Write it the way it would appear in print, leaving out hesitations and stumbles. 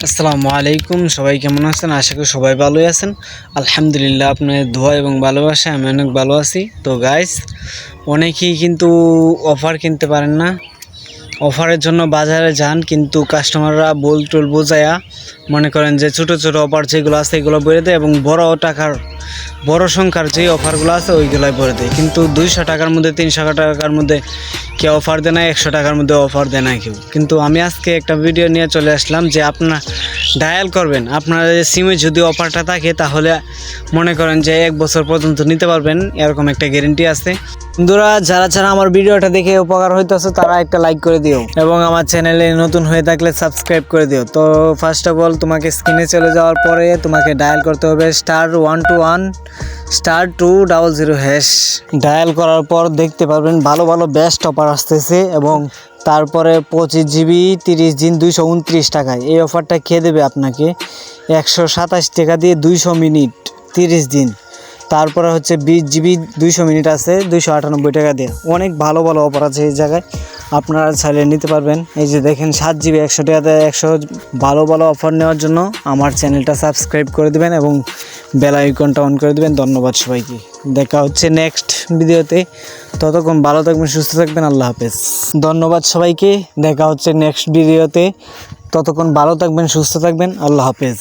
আসসালামু আলাইকুম, সবাই কেমন আছেন? আশা করি সবাই ভালোই আছেন। আলহামদুলিল্লাহ, আপনাদের দোয়া এবং ভালোবাসা আমি অনেক ভালো আছি। তো গাইস, অনেকেই কিন্তু অফার কিনতে পারেন না, অফারের জন্য বাজারে যান, কিন্তু কাস্টমাররা বোল বোঝায়া মনে করেন যে ছোট ছোট অফার যেগুলো আছে এগুলো বলে দেয় এবং বড় সংখ্যার যে অফারগুলো আছে ওইগুলাই বলে দেয়। কিন্তু 200 টাকার মধ্যে 300 টাকার মধ্যে কেউ অফার দেয় না, 100 টাকার মধ্যে অফার দেয় না কেউ। কিন্তু আমি আজকে একটা ভিডিও নিয়ে চলে আসলাম যে আপনার ডায়াল করবেন, আপনার সিমে যদি অফারটা থাকে তাহলে মনে করেন যে 1 বছর পর্যন্ত নিতে পারবেন, এরকম একটা গ্যারেন্টি আছে। বন্ধুরা, যারা আমার ভিডিওটা দেখে উপকার হইতেছে তারা একটা লাইক করে দিও এবং আমার চ্যানেলে নতুন হয়ে থাকলে সাবস্ক্রাইব করে দিও। তো ফার্স্ট অফ অল তোমাকে স্ক্রিনে চলে যাওয়ার পরে তোমাকে ডায়াল করতে হবে *121*200#। ডায়াল করার পর দেখতে পারবেন ভালো ভালো বেস্ট অফার আসতেছে এবং তারপরে 25 GB 30 দিন 229 টাকায়। এই অফারটা খেয়ে দেবে আপনাকে 127 টাকা দিয়ে 200 মিনিট 30 দিন। তারপরে হচ্ছে 20 GB 200 মিনিট আছে 298 টাকা দিয়ে। অনেক ভালো ভালো অফার আছে এই জায়গায়, আপনারা চাইলে নিতে পারবেন। এই যে দেখেন 7 GB 100 টাকাতে 100 ভালো ভালো অফার নেওয়ার জন্য আমার চ্যানেলটা সাবস্ক্রাইব করে দিবেন এবং বেল আইকনটা অন করে দিবেন। ধন্যবাদ সবাইকে, দেখা হচ্ছে নেক্সট ভিডিওতে। ততক্ষণ ভালো থাকবেন, সুস্থ থাকবেন, আল্লাহ হাফেজ। ধন্যবাদ সবাইকে, দেখা হচ্ছে নেক্সট ভিডিওতে। ততক্ষণ ভালো থাকবেন, সুস্থ থাকবেন, আল্লাহ হাফেজ।